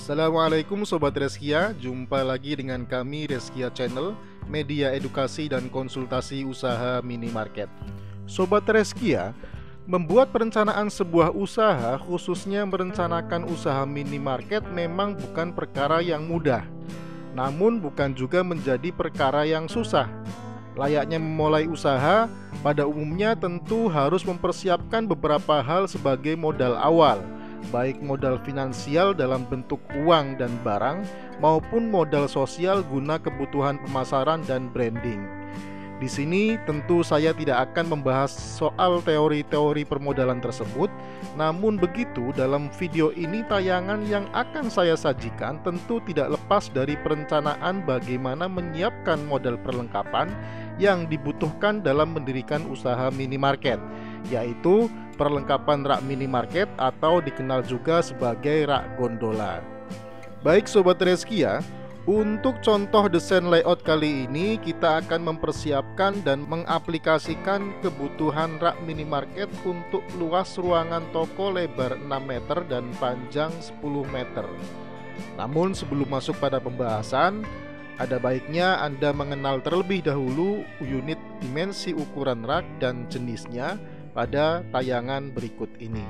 Assalamualaikum Sobat Reskia, jumpa lagi dengan kami Reskia Channel, media edukasi dan konsultasi usaha minimarket. Sobat Reskia, membuat perencanaan sebuah usaha, khususnya merencanakan usaha minimarket, memang bukan perkara yang mudah. Namun bukan juga menjadi perkara yang susah. Layaknya memulai usaha, pada umumnya tentu harus mempersiapkan beberapa hal sebagai modal awal, baik modal finansial dalam bentuk uang dan barang maupun modal sosial guna kebutuhan pemasaran dan branding. Di sini tentu saya tidak akan membahas soal teori-teori permodalan tersebut, namun begitu dalam video ini tayangan yang akan saya sajikan tentu tidak lepas dari perencanaan bagaimana menyiapkan modal perlengkapan yang dibutuhkan dalam mendirikan usaha minimarket, yaitu perlengkapan rak minimarket atau dikenal juga sebagai rak gondola. Baik Sobat Reskia, untuk contoh desain layout kali ini kita akan mempersiapkan dan mengaplikasikan kebutuhan rak minimarket untuk luas ruangan toko lebar 6 meter dan panjang 10 meter. Namun sebelum masuk pada pembahasan, ada baiknya Anda mengenal terlebih dahulu unit dimensi ukuran rak dan jenisnya pada tayangan berikut ini.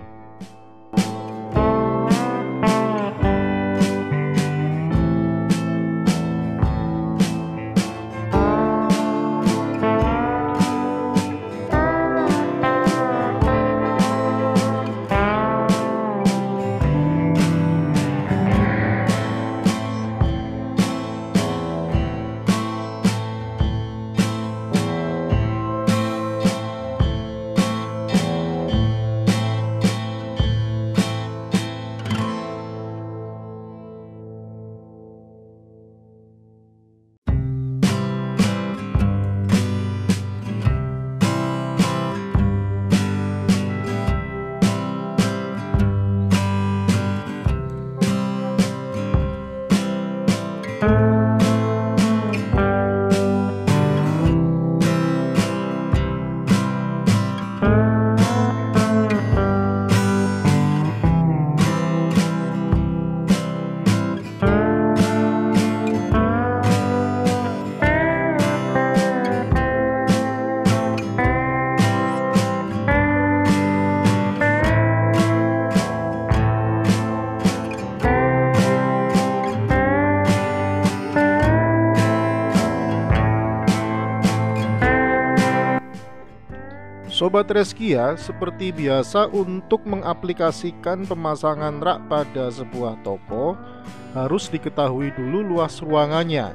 Sobat Reskia, seperti biasa untuk mengaplikasikan pemasangan rak pada sebuah toko harus diketahui dulu luas ruangannya.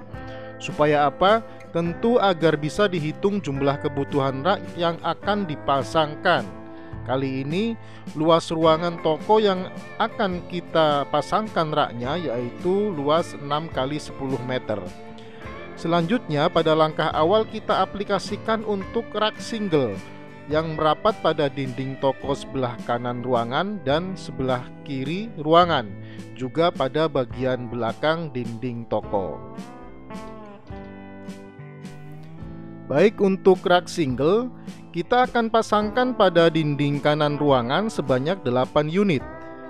Supaya apa? Tentu agar bisa dihitung jumlah kebutuhan rak yang akan dipasangkan. Kali ini luas ruangan toko yang akan kita pasangkan raknya yaitu luas 6 x 10 meter. Selanjutnya pada langkah awal kita aplikasikan untuk rak single yang merapat pada dinding toko sebelah kanan ruangan dan sebelah kiri ruangan, juga pada bagian belakang dinding toko. Baik, untuk rak single, kita akan pasangkan pada dinding kanan ruangan sebanyak 8 unit,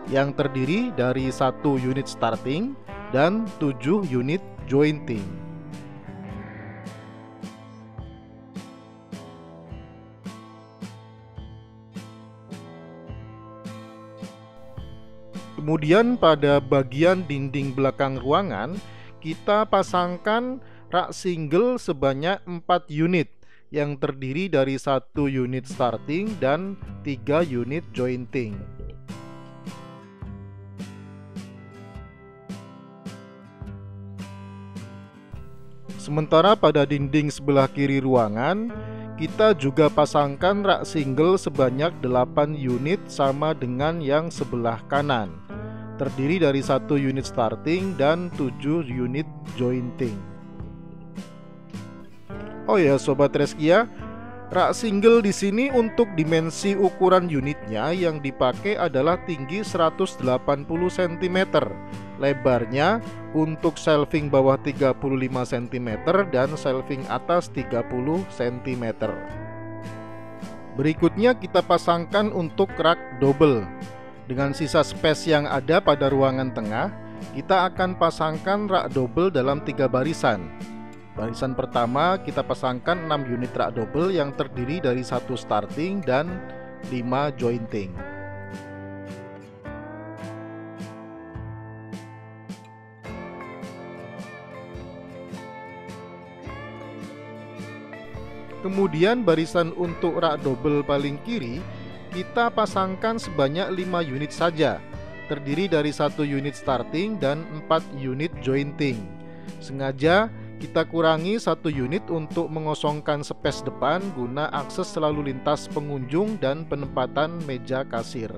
yang terdiri dari 1 unit starting dan 7 unit jointing. Kemudian pada bagian dinding belakang ruangan kita pasangkan rak single sebanyak 4 unit yang terdiri dari 1 unit starting dan 3 unit jointing. Sementara pada dinding sebelah kiri ruangan kita juga pasangkan rak single sebanyak 8 unit sama dengan yang sebelah kanan, terdiri dari 1 unit starting dan 7 unit jointing. Oh ya Sobat Reskia, rak single di sini untuk dimensi ukuran unitnya yang dipakai adalah tinggi 180 cm, lebarnya untuk shelving bawah 35 cm dan shelving atas 30 cm. Berikutnya kita pasangkan untuk rak double. Dengan sisa space yang ada pada ruangan tengah, Kita akan pasangkan rak double dalam 3 barisan. Barisan pertama kita pasangkan 6 unit rak double yang terdiri dari 1 starting dan 5 jointing. Kemudian barisan untuk rak double paling kiri kita pasangkan sebanyak 5 unit saja, terdiri dari 1 unit starting dan 4 unit jointing. Sengaja kita kurangi 1 unit untuk mengosongkan space depan guna akses selalu lintas pengunjung dan penempatan meja kasir.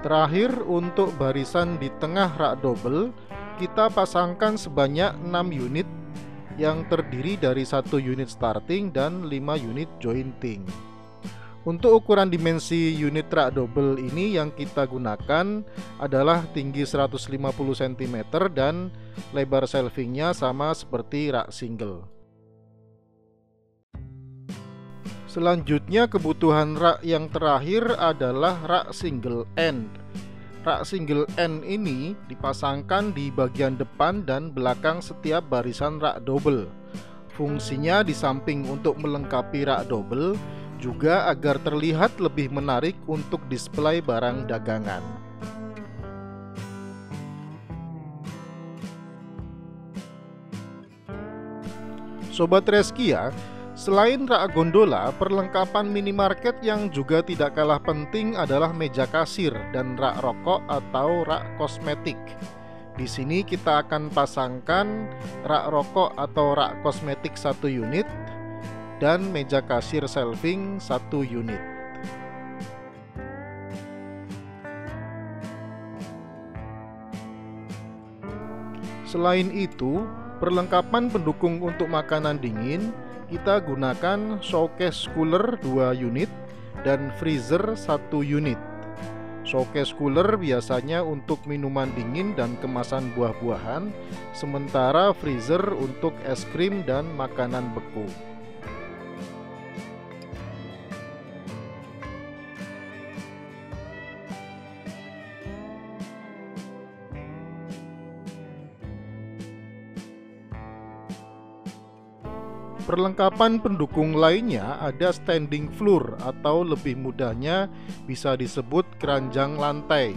Terakhir, untuk barisan di tengah rak double kita pasangkan sebanyak 6 unit yang terdiri dari 1 unit starting dan 5 unit jointing. Untuk ukuran dimensi unit rak double ini yang kita gunakan adalah tinggi 150 cm dan lebar shelvingnya sama seperti rak single. Selanjutnya kebutuhan rak yang terakhir adalah rak single end. Rak single end ini dipasangkan di bagian depan dan belakang setiap barisan rak double. Fungsinya di samping untuk melengkapi rak double, juga agar terlihat lebih menarik untuk display barang dagangan. Sobat Reskia, selain rak gondola, perlengkapan minimarket yang juga tidak kalah penting adalah meja kasir dan rak rokok atau rak kosmetik. Di sini kita akan pasangkan rak rokok atau rak kosmetik 1 unit dan meja kasir shelving 1 unit. Selain itu, perlengkapan pendukung untuk makanan dingin kita gunakan showcase cooler 2 unit dan freezer 1 unit. Showcase cooler biasanya untuk minuman dingin dan kemasan buah-buahan, sementara freezer untuk es krim dan makanan beku. Perlengkapan pendukung lainnya ada standing floor atau lebih mudahnya bisa disebut keranjang lantai.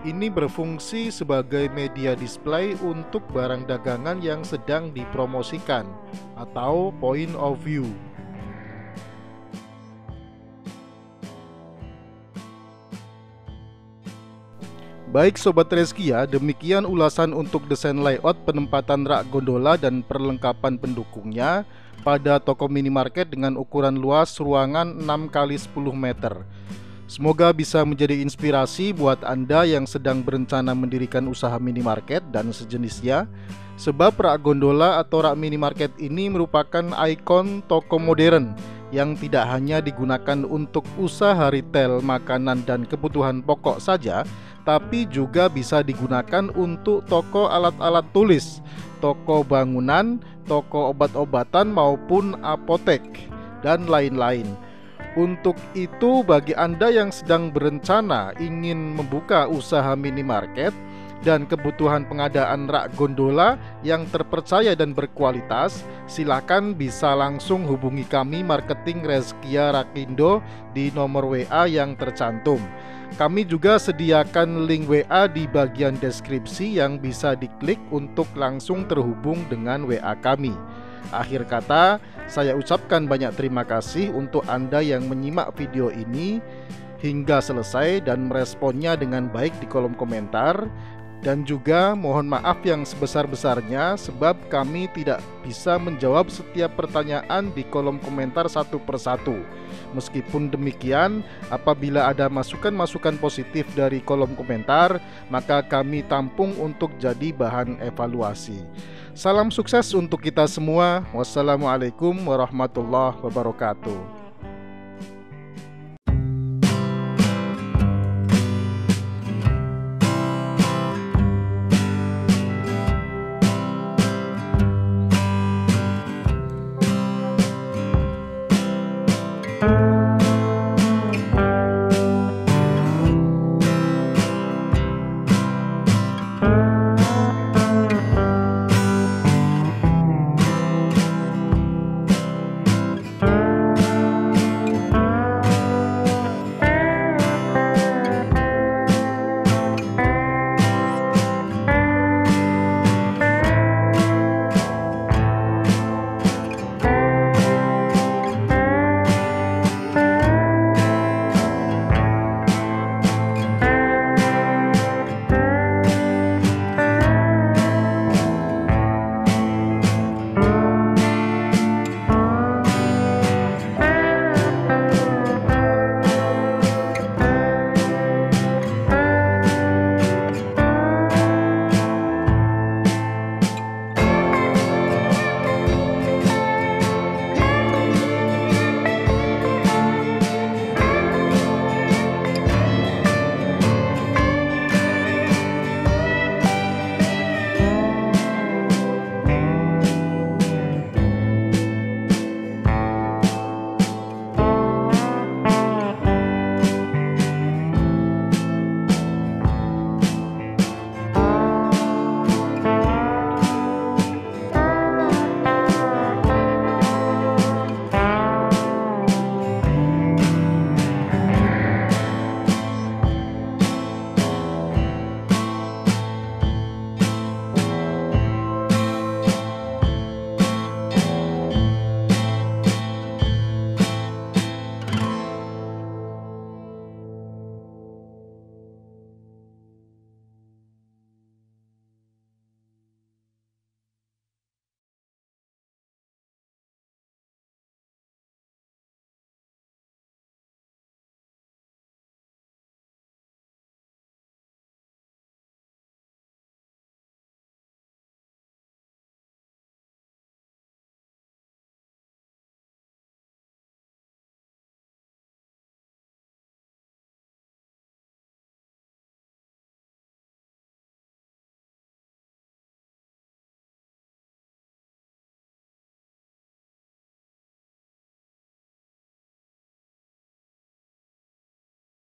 Ini berfungsi sebagai media display untuk barang dagangan yang sedang dipromosikan atau point of view. Baik Sobat Reskia, demikian ulasan untuk desain layout penempatan rak gondola dan perlengkapan pendukungnya pada toko minimarket dengan ukuran luas ruangan 6x10 meter. Semoga bisa menjadi inspirasi buat Anda yang sedang berencana mendirikan usaha minimarket dan sejenisnya, sebab rak gondola atau rak minimarket ini merupakan ikon toko modern yang tidak hanya digunakan untuk usaha retail makanan dan kebutuhan pokok saja, tapi juga bisa digunakan untuk toko alat-alat tulis, toko bangunan, toko obat-obatan maupun apotek, dan lain-lain. Untuk itu, bagi Anda yang sedang berencana ingin membuka usaha minimarket dan kebutuhan pengadaan rak gondola yang terpercaya dan berkualitas, silakan bisa langsung hubungi kami marketing Reskia Rakindo di nomor WA yang tercantum. Kami juga sediakan link WA di bagian deskripsi yang bisa diklik untuk langsung terhubung dengan WA kami. Akhir kata, saya ucapkan banyak terima kasih untuk Anda yang menyimak video ini hingga selesai dan meresponnya dengan baik di kolom komentar. Dan juga mohon maaf yang sebesar-besarnya sebab kami tidak bisa menjawab setiap pertanyaan di kolom komentar satu persatu. Meskipun demikian, apabila ada masukan-masukan positif dari kolom komentar, maka kami tampung untuk jadi bahan evaluasi. Salam sukses untuk kita semua. Wassalamualaikum warahmatullahi wabarakatuh.